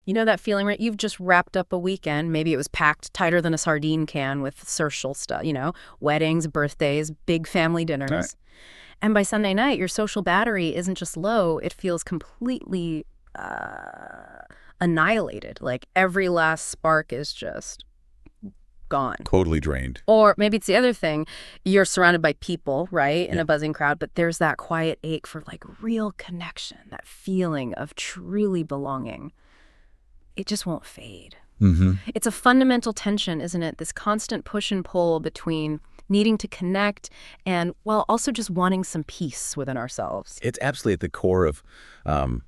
You know that feeling, right? You've just wrapped up a weekend. Maybe it was packed tighter than a sardine can with social stuff, weddings, birthdays, big family All right. dinners. And by Sunday night, your social battery isn't just low, it feels completely annihilated. Like every last spark is just gone. Totally drained. Or maybe it's the other thing. You're surrounded by people, right, in Yeah. a buzzing crowd, but there's that quiet ache for like real connection, that feeling of truly belonging. It just won't fade. Mm-hmm. It's a fundamental tension, isn't it? This constant push and pull between needing to connect and, well, also just wanting some peace within ourselves. It's absolutely at the core of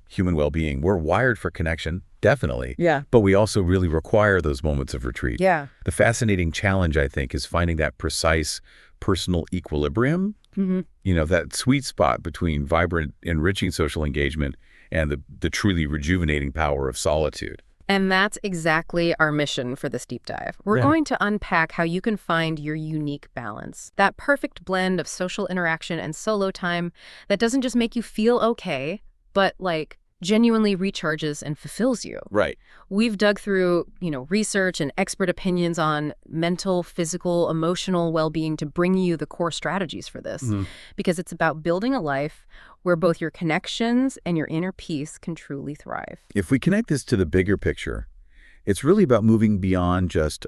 human well-being. We're wired for connection, definitely. Yeah. But we also really require those moments of retreat. Yeah. The fascinating challenge, I think, is finding that precise personal equilibrium, Mm-hmm. that sweet spot between vibrant, enriching social engagement and the truly rejuvenating power of solitude. And that's exactly our mission for this deep dive. We're Yeah. going to unpack how you can find your unique balance, that perfect blend of social interaction and solo time that doesn't just make you feel okay, but like genuinely recharges and fulfills you. Right. We've dug through, research and expert opinions on mental, physical, emotional well-being to bring you the core strategies for this, Mhm. because it's about building a life where both your connections and your inner peace can truly thrive. If we connect this to the bigger picture, it's really about moving beyond just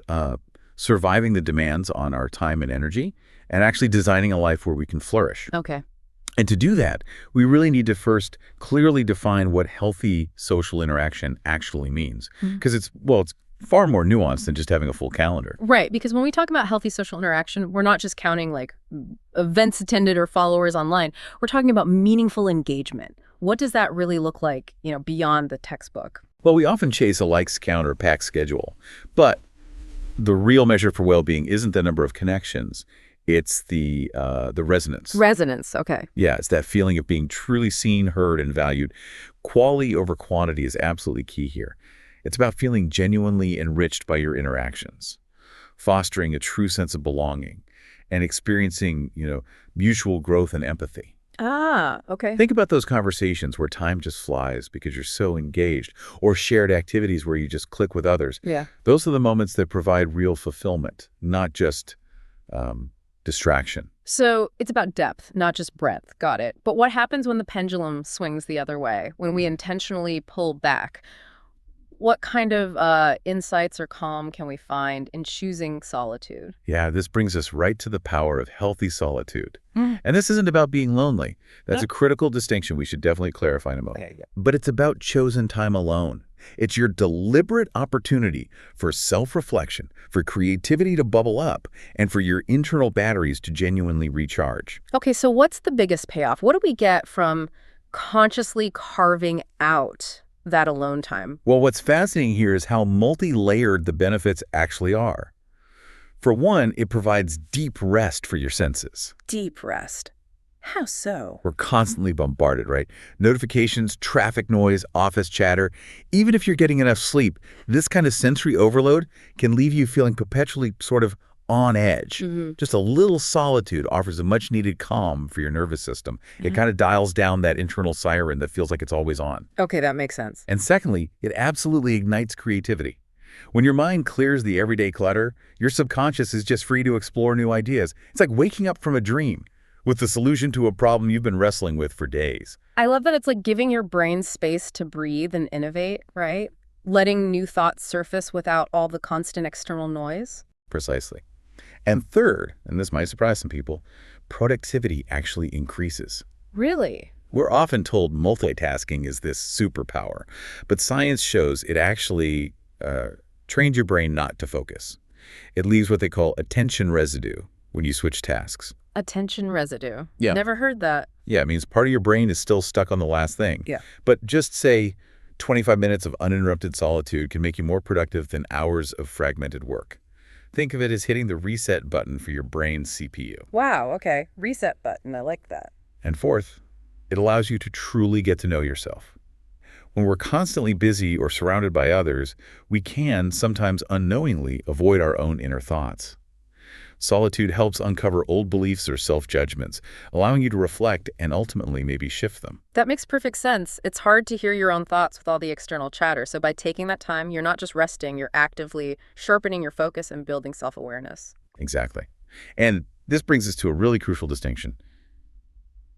surviving the demands on our time and energy and actually designing a life where we can flourish. Okay. And to do that, we really need to first clearly define what healthy social interaction actually means. Because it's far more nuanced than just having a full calendar. Right, because when we talk about healthy social interaction, we're not just counting like events attended or followers online. We're talking about meaningful engagement. What does that really look like, beyond the textbook? Well, we often chase a likes count or packed schedule, but the real measure for well-being isn't the number of connections. It's the resonance. Resonance, okay. Yeah, it's that feeling of being truly seen, heard, and valued. Quality over quantity is absolutely key here. It's about feeling genuinely enriched by your interactions, fostering a true sense of belonging, and experiencing, mutual growth and empathy. Ah, okay. Think about those conversations where time just flies because you're so engaged, or shared activities where you just click with others. Yeah. Those are the moments that provide real fulfillment, not just distraction. So it's about depth, not just breadth. Got it. But what happens when the pendulum swings the other way, when we intentionally pull back? What kind of insights or calm can we find in choosing solitude? Yeah, this brings us right to the power of healthy solitude. Mm. And this isn't about being lonely. That's Yeah. a critical distinction we should definitely clarify in a moment. Okay, yeah. But it's about chosen time alone. It's your deliberate opportunity for self-reflection, for creativity to bubble up, and for your internal batteries to genuinely recharge. Okay, so what's the biggest payoff? What do we get from consciously carving out that alone time? Well, what's fascinating here is how multi-layered the benefits actually are. For one, it provides deep rest for your senses. Deep rest. How so? We're constantly bombarded, right? Notifications, traffic noise, office chatter. Even if you're getting enough sleep, this kind of sensory overload can leave you feeling perpetually sort of on edge. Just a little solitude offers a much-needed calm for your nervous system. It kind of dials down that internal siren that feels like it's always on. Okay, that makes sense. And secondly, it absolutely ignites creativity. When your mind clears the everyday clutter, your subconscious is just free to explore new ideas. It's like waking up from a dream with the solution to a problem you've been wrestling with for days. I love that it's like giving your brain space to breathe and innovate, right? Letting new thoughts surface without all the constant external noise. Precisely. And third, and this might surprise some people, productivity actually increases. Really? We're often told multitasking is this superpower, but science shows it actually trains your brain not to focus. It leaves what they call attention residue when you switch tasks. Attention residue. Yeah. Never heard that. Yeah, it means part of your brain is still stuck on the last thing. Yeah. But just say 25 minutes of uninterrupted solitude can make you more productive than hours of fragmented work. Think of it as hitting the reset button for your brain's CPU. Wow, okay. Reset button. I like that. And fourth, it allows you to truly get to know yourself. When we're constantly busy or surrounded by others, we can, sometimes unknowingly, avoid our own inner thoughts. Solitude helps uncover old beliefs or self-judgments, allowing you to reflect and ultimately maybe shift them. That makes perfect sense. It's hard to hear your own thoughts with all the external chatter. So by taking that time, you're not just resting, you're actively sharpening your focus and building self-awareness. Exactly. And this brings us to a really crucial distinction.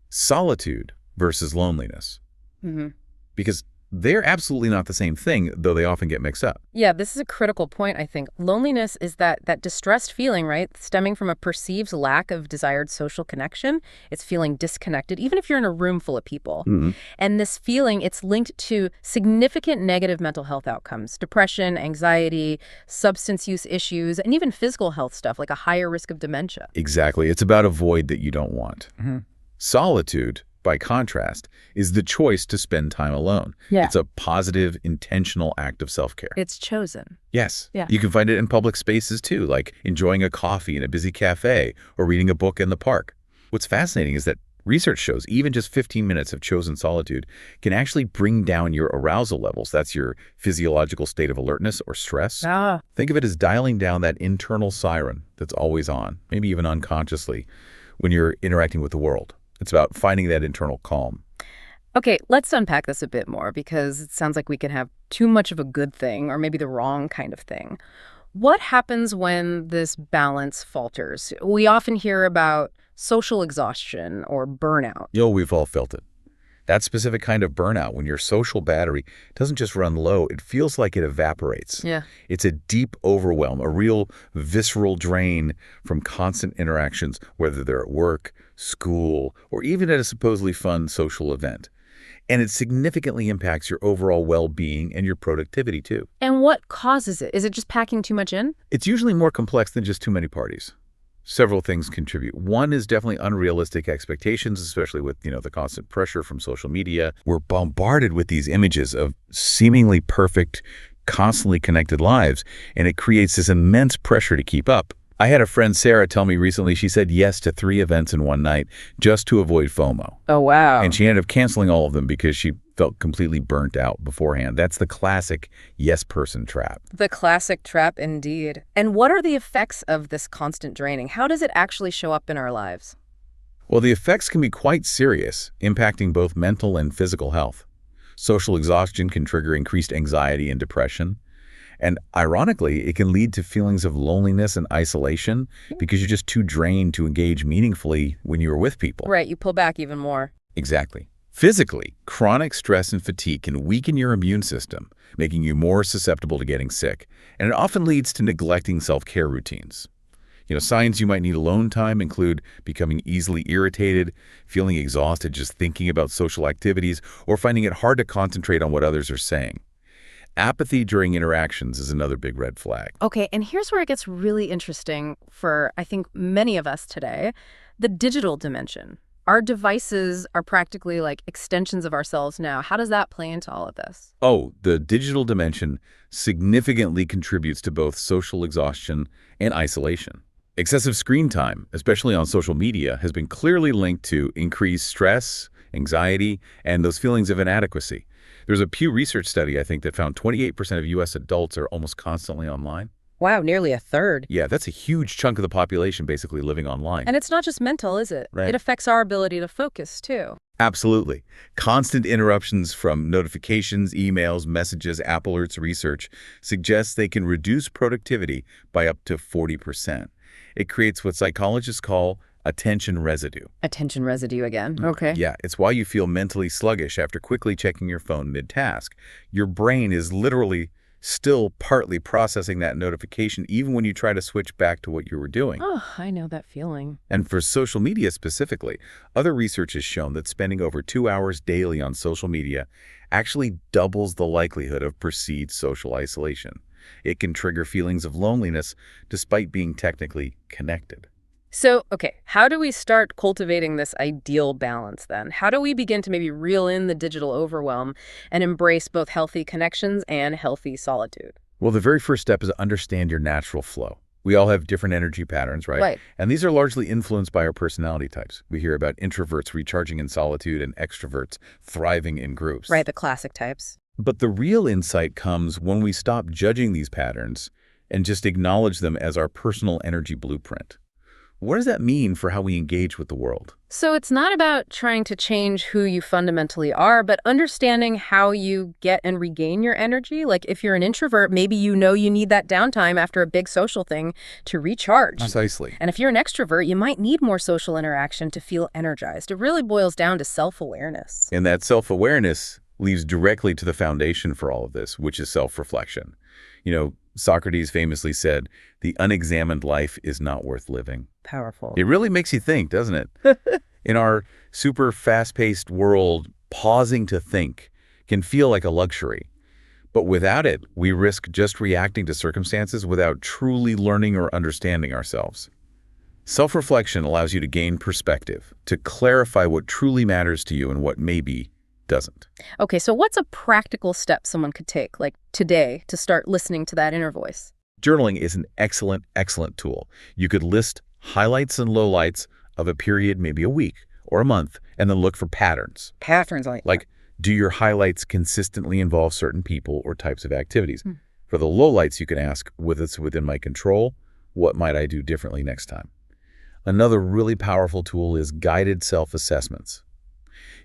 Solitude versus loneliness. hmm Because they're absolutely not the same thing, though they often get mixed up. Yeah, this is a critical point, I think. Loneliness is that distressed feeling, right? Stemming from a perceived lack of desired social connection. It's feeling disconnected, even if you're in a room full of people. Mhm. And this feeling, it's linked to significant negative mental health outcomes, depression, anxiety, substance use issues, and even physical health stuff like a higher risk of dementia. Exactly. It's about a void that you don't want. Solitude, by contrast, is the choice to spend time alone. Yeah. It's a positive, intentional act of self-care. It's chosen. Yes. Yeah. You can find it in public spaces too, like enjoying a coffee in a busy cafe or reading a book in the park. What's fascinating is that research shows even just 15 minutes of chosen solitude can actually bring down your arousal levels. That's your physiological state of alertness or stress. Ah, Think of it as dialing down that internal siren that's always on, maybe even unconsciously, when you're interacting with the world. It's about finding that internal calm. okay, let's unpack this a bit more because it sounds like we can have too much of a good thing or maybe the wrong kind of thing. What happens when this balance falters? We often hear about social exhaustion or burnout. We've all felt it. That specific kind of burnout, when your social battery doesn't just run low, it feels like it evaporates. Yeah. It's a deep overwhelm, a real visceral drain from constant interactions, whether they're at work, school, or even at a supposedly fun social event. And it significantly impacts your overall well-being and your productivity, too. And what causes it? Is it just packing too much in? It's usually more complex than just too many parties. Several things contribute. One is definitely unrealistic expectations, especially with, the constant pressure from social media. We're bombarded with these images of seemingly perfect, constantly connected lives, and it creates this immense pressure to keep up. I had a friend, Sarah, tell me recently she said yes to 3 events in one night just to avoid FOMO. Oh, wow. And she ended up canceling all of them because she felt completely burnt out beforehand. That's the classic yes person trap. The classic trap indeed. And what are the effects of this constant draining? How does it actually show up in our lives? Well, the effects can be quite serious, impacting both mental and physical health. Social exhaustion can trigger increased anxiety and depression. And ironically, it can lead to feelings of loneliness and isolation because you're just too drained to engage meaningfully when you're with people. Right, you pull back even more. Exactly. Physically, chronic stress and fatigue can weaken your immune system, making you more susceptible to getting sick. And it often leads to neglecting self-care routines. Signs you might need alone time include becoming easily irritated, feeling exhausted just thinking about social activities, or finding it hard to concentrate on what others are saying. Apathy during interactions is another big red flag. Okay, and here's where it gets really interesting for, I think, many of us today, the digital dimension. Our devices are practically like extensions of ourselves now. How does that play into all of this? Oh, the digital dimension significantly contributes to both social exhaustion and isolation. Excessive screen time, especially on social media, has been clearly linked to increased stress, anxiety, and those feelings of inadequacy. There's a Pew Research study, I think, that found 28% of U.S. adults are almost constantly online. Wow, nearly a third. Yeah, that's a huge chunk of the population basically living online. And it's not just mental, is it? Right. It affects our ability to focus, too. Absolutely. Constant interruptions from notifications, emails, messages, app alerts research suggests they can reduce productivity by up to 40%. It creates what psychologists call attention residue. Attention residue again. Okay. Yeah, it's why you feel mentally sluggish after quickly checking your phone mid-task. Your brain is literally still partly processing that notification even when you try to switch back to what you were doing. Oh, I know that feeling. And for social media specifically, other research has shown that spending over 2 hours daily on social media actually doubles the likelihood of perceived social isolation. It can trigger feelings of loneliness despite being technically connected. So, okay, how do we start cultivating this ideal balance then? How do we begin to maybe reel in the digital overwhelm and embrace both healthy connections and healthy solitude? Well, the very first step is to understand your natural flow. We all have different energy patterns, right? Right. And these are largely influenced by our personality types. We hear about introverts recharging in solitude and extroverts thriving in groups. Right, the classic types. But the real insight comes when we stop judging these patterns and just acknowledge them as our personal energy blueprint. What does that mean for how we engage with the world? So it's not about trying to change who you fundamentally are, but understanding how you get and regain your energy. Like if you're an introvert, maybe you know you need that downtime after a big social thing to recharge. Precisely. And if you're an extrovert, you might need more social interaction to feel energized. It really boils down to self-awareness. And that self-awareness leads directly to the foundation for all of this, which is self-reflection. Socrates famously said, "The unexamined life is not worth living." Powerful. It really makes you think, doesn't it? In our super fast-paced world, pausing to think can feel like a luxury. But without it, we risk just reacting to circumstances without truly learning or understanding ourselves. Self-reflection allows you to gain perspective, to clarify what truly matters to you and what maybe doesn't. Okay, so what's a practical step someone could take, like today, to start listening to that inner voice? Journaling is an excellent, excellent tool. You could list highlights and lowlights of a period, maybe a week or a month, and then look for patterns. Patterns Like, do your highlights consistently involve certain people or types of activities? For the lowlights, you can ask, with it's within my control, what might I do differently next time? Another really powerful tool is guided self-assessments.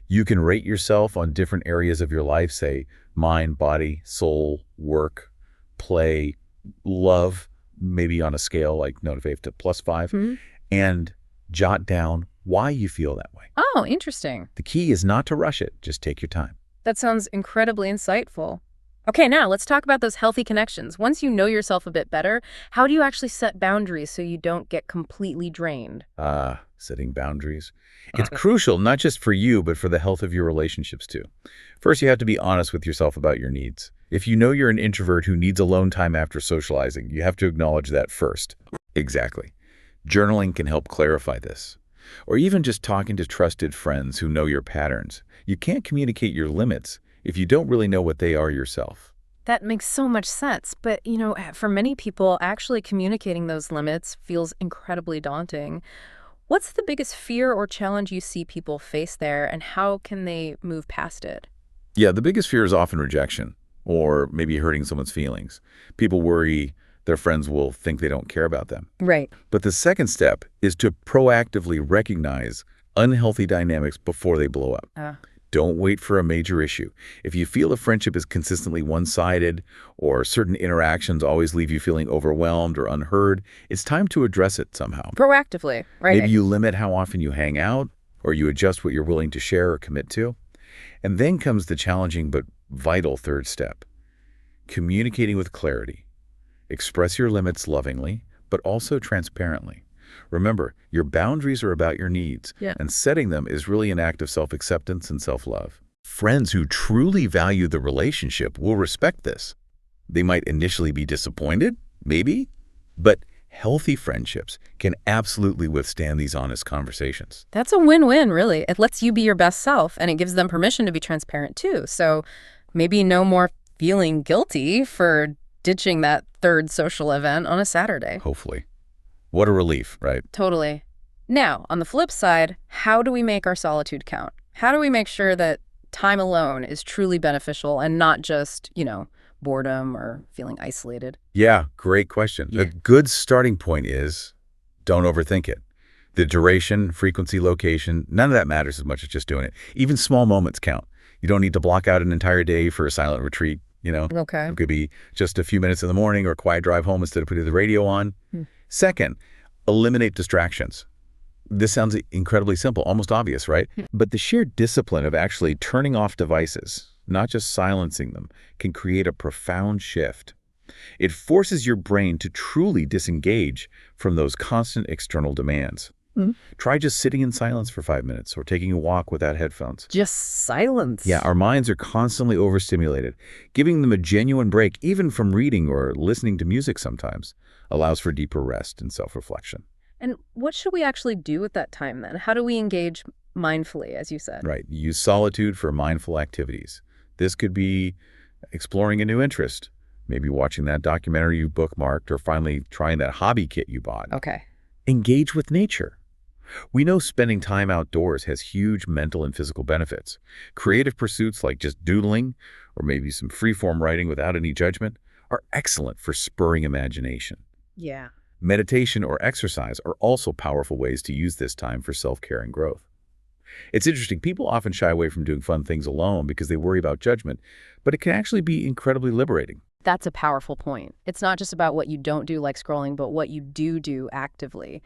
You can rate yourself on different areas of your life, say mind, body, soul, work, play, love, maybe on a scale like no to 5 to +5, and jot down why you feel that way. Oh, interesting. The key is not to rush it. Just take your time. That sounds incredibly insightful. Okay, now let's talk about those healthy connections. Once you know yourself a bit better, how do you actually set boundaries so you don't get completely drained? Setting boundaries. It's crucial, not just for you, but for the health of your relationships too. First, you have to be honest with yourself about your needs. If you know you're an introvert who needs alone time after socializing, you have to acknowledge that first. Exactly. Journaling can help clarify this. Or even just talking to trusted friends who know your patterns. You can't communicate your limits if you don't really know what they are yourself. That makes so much sense. But, for many people, actually communicating those limits feels incredibly daunting. What's the biggest fear or challenge you see people face there, and how can they move past it? Yeah, the biggest fear is often rejection, or maybe hurting someone's feelings. People worry their friends will think they don't care about them. Right. But the second step is to proactively recognize unhealthy dynamics before they blow up. Don't wait for a major issue. If you feel a friendship is consistently one-sided or certain interactions always leave you feeling overwhelmed or unheard, it's time to address it somehow. Proactively, right? Maybe you limit how often you hang out, or you adjust what you're willing to share or commit to. And then comes the challenging but vital third step: communicating with clarity. Express your limits lovingly, but also transparently. Remember, your boundaries are about your needs, and setting them is really an act of self-acceptance and self-love. Friends who truly value the relationship will respect this. They might initially be disappointed, maybe, but healthy friendships can absolutely withstand these honest conversations. That's a win-win, really. It lets you be your best self, and it gives them permission to be transparent, too. So maybe no more feeling guilty for ditching that third social event on a Saturday. Hopefully. What a relief, right? Totally. Now, on the flip side, how do we make our solitude count? How do we make sure that time alone is truly beneficial and not just, boredom or feeling isolated? Yeah, great question. A good starting point is don't overthink it. The duration, frequency, location, none of that matters as much as just doing it. Even small moments count. You don't need to block out an entire day for a silent retreat, Okay. It could be just a few minutes in the morning or a quiet drive home instead of putting the radio on. Second, eliminate distractions. This sounds incredibly simple, almost obvious, right? But the sheer discipline of actually turning off devices, not just silencing them, can create a profound shift. It forces your brain to truly disengage from those constant external demands. Try just sitting in silence for 5 minutes or taking a walk without headphones. Just silence. Yeah, our minds are constantly overstimulated. Giving them a genuine break, even from reading or listening to music sometimes, allows for deeper rest and self-reflection. And what should we actually do with that time then? How do we engage mindfully, as you said? Right. Use solitude for mindful activities. This could be exploring a new interest, maybe watching that documentary you bookmarked, or finally trying that hobby kit you bought. Okay. Engage with nature. We know spending time outdoors has huge mental and physical benefits. Creative pursuits like just doodling or maybe some free-form writing without any judgment are excellent for spurring imagination. Yeah. Meditation or exercise are also powerful ways to use this time for self-care and growth. It's interesting, people often shy away from doing fun things alone because they worry about judgment, but it can actually be incredibly liberating. That's a powerful point. It's not just about what you don't do like scrolling, but what you do actively.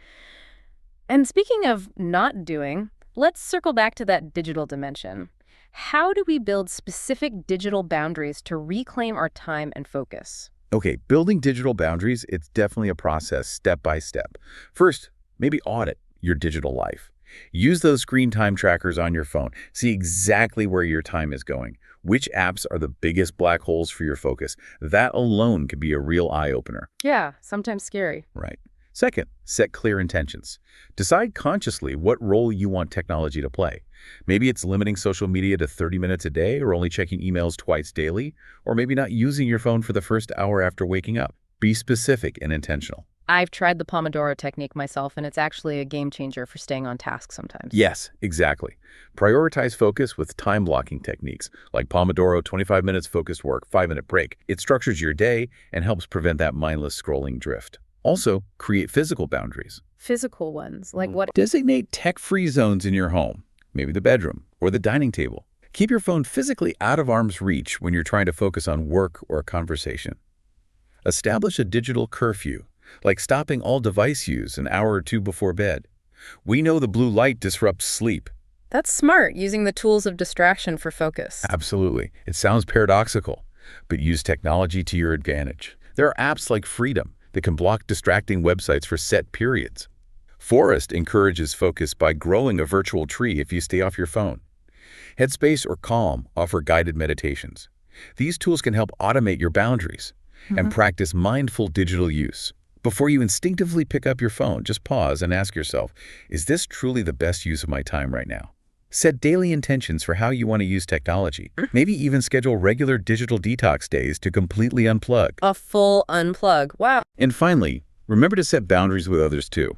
And speaking of not doing, let's circle back to that digital dimension. How do we build specific digital boundaries to reclaim our time and focus? Okay, building digital boundaries, it's definitely a process, step by step. First, maybe audit your digital life. Use those screen time trackers on your phone. See exactly where your time is going. Which apps are the biggest black holes for your focus? That alone could be a real eye-opener. Yeah, sometimes scary. Right. Second, set clear intentions. Decide consciously what role you want technology to play. Maybe it's limiting social media to 30 minutes a day or only checking emails twice daily, or maybe not using your phone for the first hour after waking up. Be specific and intentional. I've tried the Pomodoro technique myself, and it's actually a game changer for staying on task sometimes. Yes, exactly. Prioritize focus with time blocking techniques like Pomodoro, 25 minutes focused work, 5-minute break. It structures your day and helps prevent that mindless scrolling drift. Also, create physical boundaries. Physical ones, like what? Designate tech-free zones in your home, maybe the bedroom or the dining table. Keep your phone physically out of arm's reach when you're trying to focus on work or a conversation. Establish a digital curfew, like stopping all device use an hour or two before bed. We know the blue light disrupts sleep. That's smart, using the tools of distraction for focus. Absolutely. It sounds paradoxical, but use technology to your advantage. There are apps like Freedom that can block distracting websites for set periods. Forest encourages focus by growing a virtual tree if you stay off your phone. Headspace or Calm offer guided meditations. These tools can help automate your boundaries and practice mindful digital use. Before you instinctively pick up your phone, just pause and ask yourself, is this truly the best use of my time right now? Set daily intentions for how you want to use technology. Maybe even schedule regular digital detox days to completely unplug. A full unplug. Wow. And finally, remember to set boundaries with others too.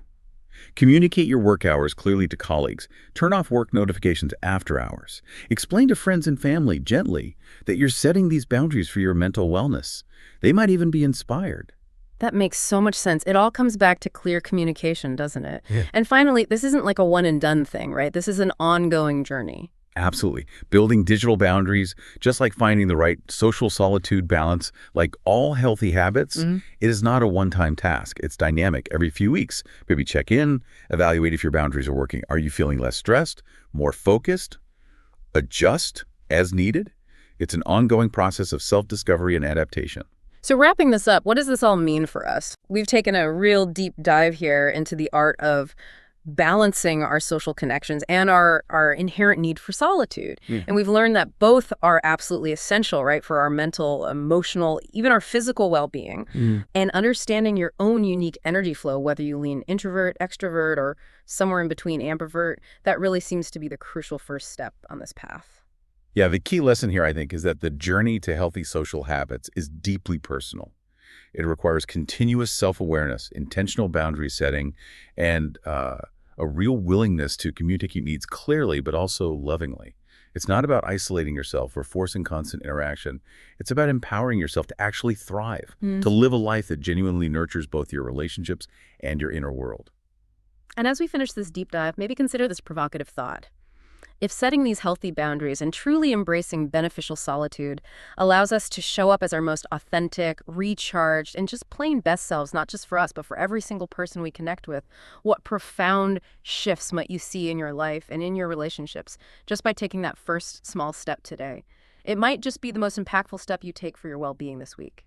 Communicate your work hours clearly to colleagues. Turn off work notifications after hours. Explain to friends and family gently that you're setting these boundaries for your mental wellness. They might even be inspired. That makes so much sense. It all comes back to clear communication, doesn't it? Yeah. And finally, this isn't like a one and done thing, right? This is an ongoing journey. Absolutely. Building digital boundaries, just like finding the right social solitude balance, like all healthy habits, it is not a one-time task. It's dynamic. Every few weeks, maybe check in, evaluate if your boundaries are working. Are you feeling less stressed, more focused? Adjust as needed. It's an ongoing process of self-discovery and adaptation. So wrapping this up, what does this all mean for us? We've taken a real deep dive here into the art of balancing our social connections and our inherent need for solitude. And we've learned that both are absolutely essential, right, for our mental, emotional, even our physical well-being. And understanding your own unique energy flow, whether you lean introvert, extrovert, or somewhere in between ambivert, that really seems to be the crucial first step on this path. Yeah, the key lesson here, I think, is that the journey to healthy social habits is deeply personal. It requires continuous self-awareness, intentional boundary setting, and a real willingness to communicate needs clearly, but also lovingly. It's not about isolating yourself or forcing constant interaction. It's about empowering yourself to actually thrive, to live a life that genuinely nurtures both your relationships and your inner world. And as we finish this deep dive, maybe consider this provocative thought. If setting these healthy boundaries and truly embracing beneficial solitude allows us to show up as our most authentic, recharged, and just plain best selves, not just for us, but for every single person we connect with, what profound shifts might you see in your life and in your relationships just by taking that first small step today? It might just be the most impactful step you take for your well-being this week.